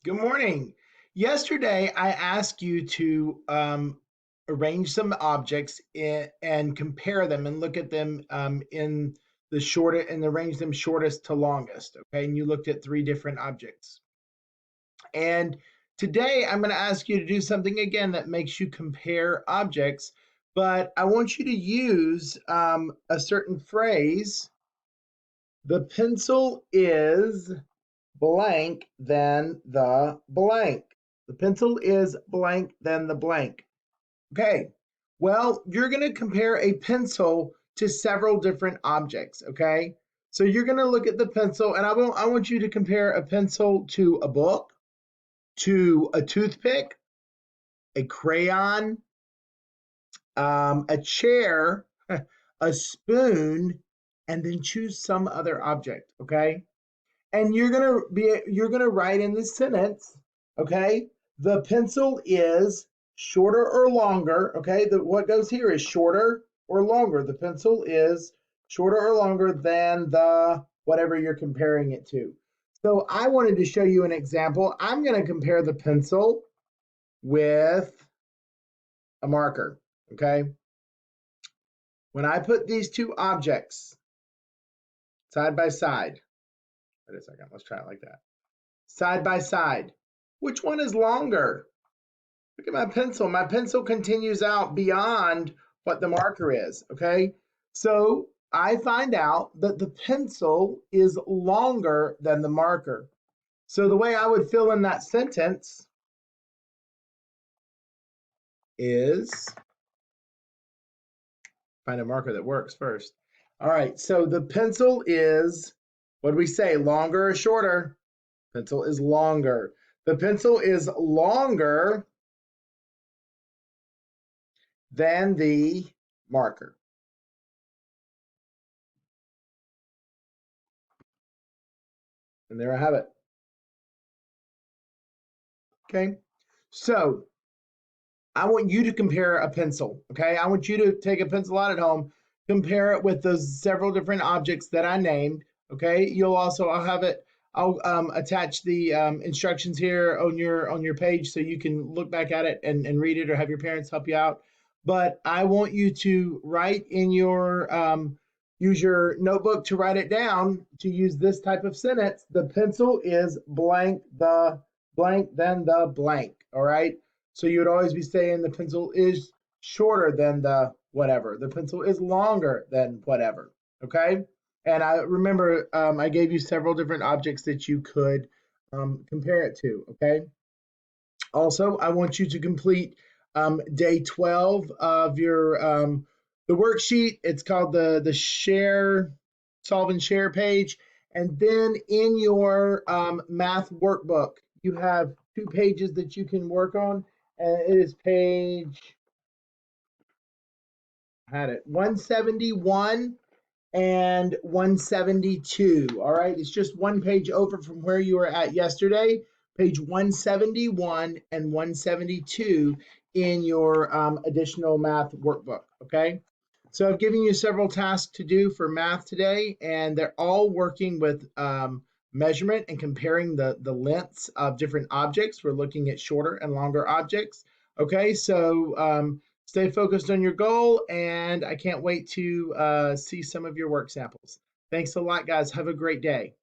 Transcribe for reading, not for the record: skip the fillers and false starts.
Good morning. Yesterday, I asked you to arrange some objects and compare them and look at them in the shortest and arrange them shortest to longest. Okay, and you looked at three different objects. And today, I'm going to ask you to do something again that makes you compare objects, but I want you to use a certain phrase. The pencil is blank than the blank. The pencil is blank than the blank. Okay, well, you're going to compare a pencil to several different objects, okay? So you're going to look at the pencil, and I want you to compare a pencil to a book, to a toothpick, a crayon, a chair, a spoon, and then choose some other object, okay? And you're gonna write in this sentence, okay? The pencil is shorter or longer, okay? What goes here is shorter or longer. The pencil is shorter or longer than the whatever you're comparing it to. So I wanted to show you an example. I'm going to compare the pencil with a marker, okay? When I put these two objects side by side, wait a second, let's try it like that. Side by side, which one is longer? Look at my pencil. My pencil continues out beyond what the marker is, okay? So I find out that the pencil is longer than the marker. So the way I would fill in that sentence is find a marker that works first. All right, so the pencil is, what do we say, longer or shorter? Pencil is longer. The pencil is longer than the marker. And there I have it. Okay, so I want you to compare a pencil. Okay, I want you to take a pencil out at home, compare it with those several different objects that I named. Okay, I'll have it. I'll attach the instructions here on your page so you can look back at it and read it or have your parents help you out. But I want you to write in your use your notebook to write it down to use this type of sentence. The pencil is blank the blank then the blank. All right. So you would always be saying the pencil is shorter than the whatever. The pencil is longer than whatever. Okay. And I remember I gave you several different objects that you could compare it to. Okay. Also, I want you to complete day 12 of your the worksheet. It's called the share solve and share page. And then in your math workbook, you have 2 pages that you can work on. And it is page, I had it, 171 and 172. All right, it's just 1 page over from where you were at yesterday, page 171 and 172 in your additional math workbook. Okay, so I've given you several tasks to do for math today, and they're all working with measurement and comparing the lengths of different objects. We're looking at shorter and longer objects. Okay, so stay focused on your goal, and I can't wait to see some of your work samples. Thanks a lot, guys. Have a great day.